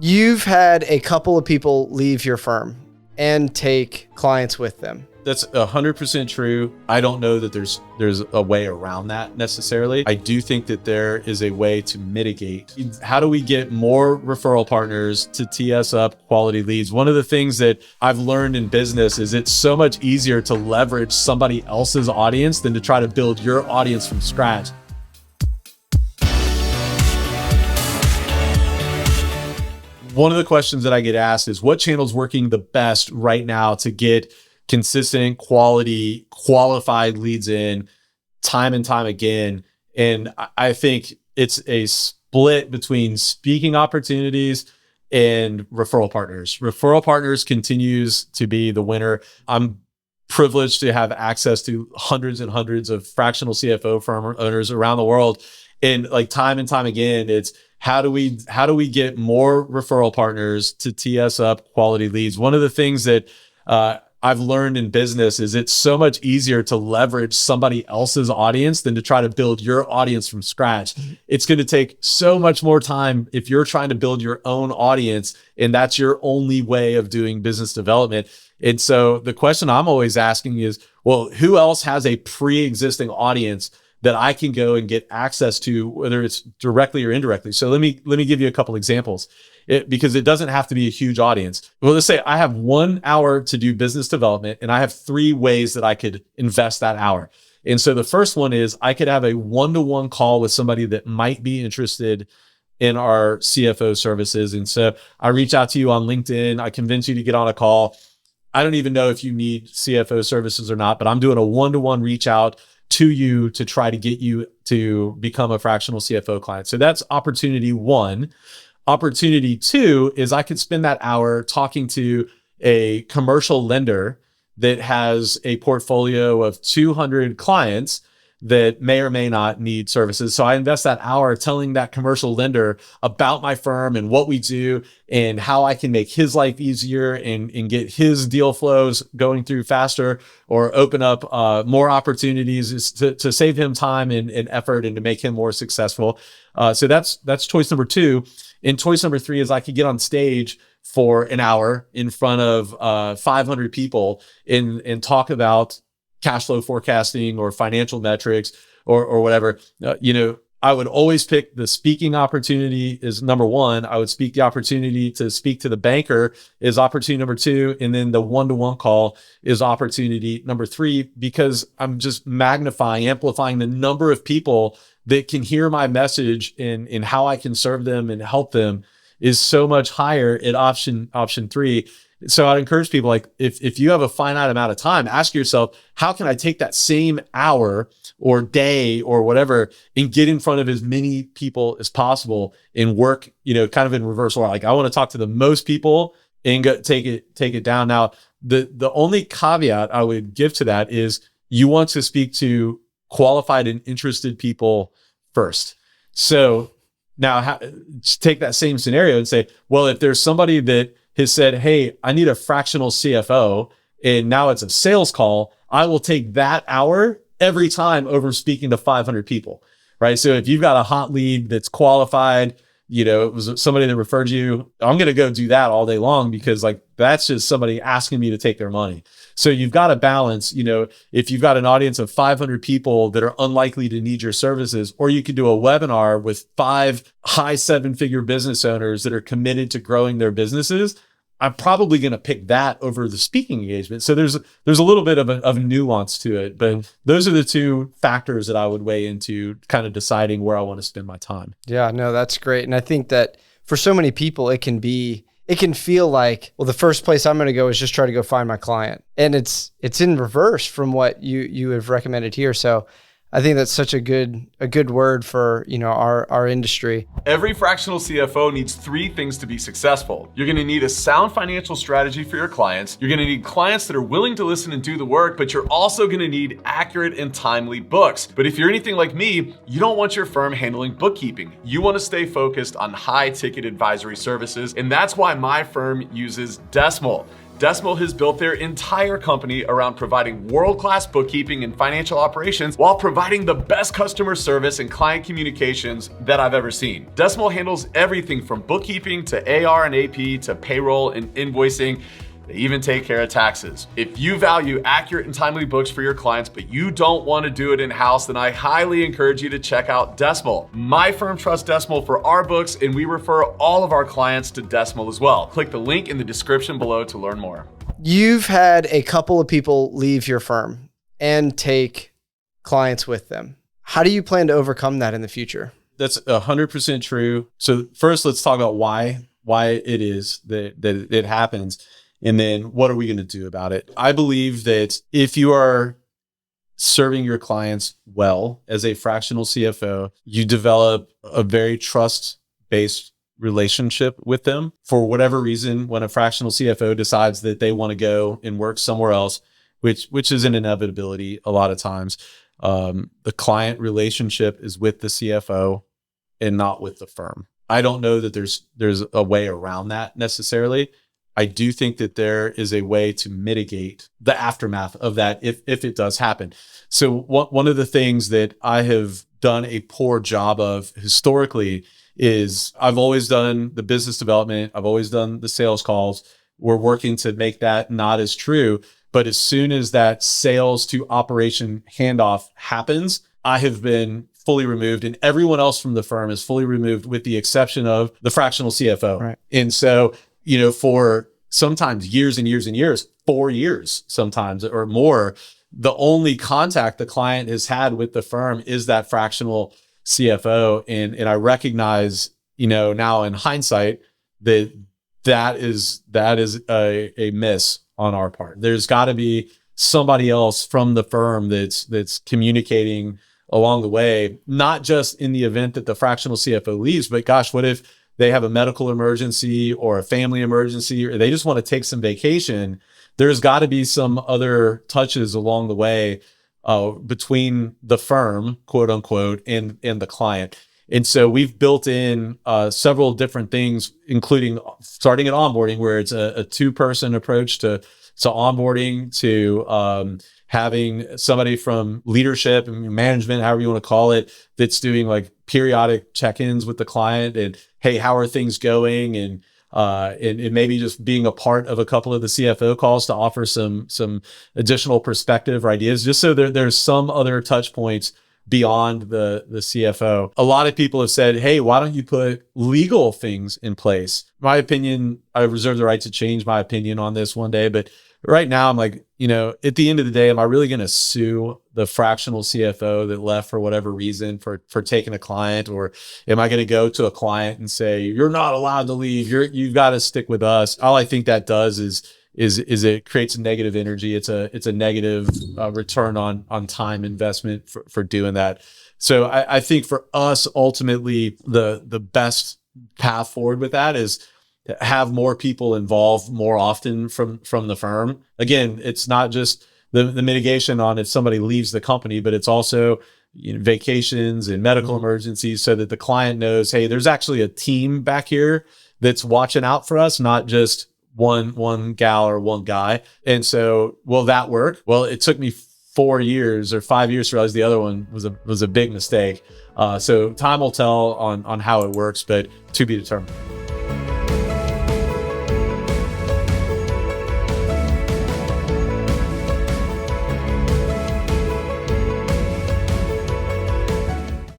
You've had a couple of people leave your firm and take clients with them. That's 100% true. I don't know that there's a way around that necessarily. I do think that there is a way to mitigate. How do we get more referral partners to tee us up quality leads? One of the things that I've learned in business is it's so much easier to leverage somebody else's audience than to try to build your audience from scratch. One of the questions that I get asked is, what channel's working the best right now to get consistent, quality, qualified leads in time and time again? And I think it's a split between speaking opportunities and referral partners. Referral partners continues to be the winner. I'm privileged to have access to hundreds and hundreds of fractional CFO firm owners around the world. And like time and time again, it's how do we get more referral partners to tee us up quality leads? One of the things that I've learned in business is it's so much easier to leverage somebody else's audience than to try to build your audience from scratch. It's going to take so much more time if you're trying to build your own audience, and that's your only way of doing business development. And so the question I'm always asking is, well, who else has a pre-existing audience that I can go and get access to, whether it's directly or indirectly? So let me give you a couple examples, because it doesn't have to be a huge audience. Well, let's say I have 1 hour to do business development, and I have 3 ways that I could invest that hour. And so the first one is I could have a one-to-one call with somebody that might be interested in our CFO services. And so I reach out to you on LinkedIn. I convince you to get on a call. I don't even know if you need CFO services or not, but I'm doing a one-to-one reach out to you to try to get you to become a fractional CFO client. So that's opportunity 1. Opportunity 2 is I could spend that hour talking to a commercial lender that has a portfolio of 200 clients that may or may not need services. So I invest that hour telling that commercial lender about my firm and what we do and how I can make his life easier and get his deal flows going through faster, or open up more opportunities to save him time and effort and to make him more successful. So that's choice number 2. And choice number 3 is I could get on stage for an hour in front of 500 people and talk about cash flow forecasting or financial metrics or whatever. I would always pick the speaking opportunity is number 1. I would speak the opportunity to speak to the banker is opportunity number 2. And then the one-to-one call is opportunity number 3, because I'm just amplifying the number of people that can hear my message and how I can serve them and help them is so much higher at option 3. So I'd encourage people, like, if you have a finite amount of time, ask yourself, how can I take that same hour or day or whatever and get in front of as many people as possible and work, kind of in reverse order. Like, I want to talk to the most people and take it down. Now, the only caveat I would give to that is you want to speak to qualified and interested people first. So now take that same scenario and say, well, if there's somebody that has said, hey, I need a fractional CFO, and now it's a sales call, I will take that hour every time over speaking to 500 people, right? So if you've got a hot lead that's qualified, it was somebody that referred you, I'm going to go do that all day long, because like that's just somebody asking me to take their money. So you've got to balance, if you've got an audience of 500 people that are unlikely to need your services, or you could do a webinar with 5 high 7-figure business owners that are committed to growing their businesses, I'm probably going to pick that over the speaking engagement. So there's a little bit of nuance to it, but those are the 2 factors that I would weigh into kind of deciding where I want to spend my time. Yeah, no, that's great. And I think that for so many people, it can feel like, well, the first place I'm going to go is just try to go find my client. And it's in reverse from what you have recommended here. So I think that's such a good word for, our industry. Every fractional CFO needs 3 things to be successful. You're going to need a sound financial strategy for your clients. You're going to need clients that are willing to listen and do the work, but you're also going to need accurate and timely books. But if you're anything like me, you don't want your firm handling bookkeeping. You want to stay focused on high ticket advisory services. And that's why my firm uses Decimal. Decimal has built their entire company around providing world-class bookkeeping and financial operations while providing the best customer service and client communications that I've ever seen. Decimal handles everything from bookkeeping to AR and AP to payroll and invoicing. They even take care of taxes. If you value accurate and timely books for your clients, but you don't want to do it in-house, then I highly encourage you to check out Decimal. My firm trusts Decimal for our books, and we refer all of our clients to Decimal as well. Click the link in the description below to learn more. You've had a couple of people leave your firm and take clients with them. How do you plan to overcome that in the future? That's 100% true. So first, let's talk about why it is that it happens. And then what are we going to do about it? I believe that if you are serving your clients well as a fractional CFO, you develop a very trust-based relationship with them. For whatever reason, when a fractional CFO decides that they want to go and work somewhere else, which is an inevitability a lot of times, the client relationship is with the CFO and not with the firm. I don't know that there's a way around that necessarily. I do think that there is a way to mitigate the aftermath of that if it does happen. So one of the things that I have done a poor job of historically is I've always done the business development. I've always done the sales calls. We're working to make that not as true. But as soon as that sales to operation handoff happens, I have been fully removed, and everyone else from the firm is fully removed with the exception of the fractional CFO. Right. And so, for sometimes years and years and years, 4 years sometimes or more, the only contact the client has had with the firm is that fractional CFO. And I recognize, now in hindsight that is a miss on our part. There's got to be somebody else from the firm that's communicating along the way, not just in the event that the fractional CFO leaves, but gosh, what if they have a medical emergency or a family emergency, or they just want to take some vacation? There's got to be some other touches along the way between the firm, quote unquote, and the client. And so we've built in several different things, including starting at onboarding, where it's a two-person approach to onboarding, to having somebody from leadership and management, however you want to call it, that's doing like periodic check-ins with the client and, hey, how are things going? And maybe just being a part of a couple of the CFO calls to offer some additional perspective or ideas, just so there's some other touch points beyond the CFO. A lot of people have said, hey, why don't you put legal things in place? My opinion, I reserve the right to change my opinion on this one day, but right now I'm like, at the end of the day, am I really going to sue the fractional CFO that left for whatever reason for taking a client? Or am I going to go to a client and say, you're not allowed to leave, you've got to stick with us? All I think that does is it creates a negative energy. It's a negative return on time investment for doing that. So I think for us, ultimately, the best path forward with that is to have more people involved more often from the firm. Again, it's not just the mitigation on if somebody leaves the company, but it's also vacations and medical emergencies, so that the client knows, hey, there's actually a team back here that's watching out for us, not just one gal or one guy. And so, will that work? Well, it took me 4 years or 5 years to realize the other one was a big mistake. So time will tell on how it works, but to be determined.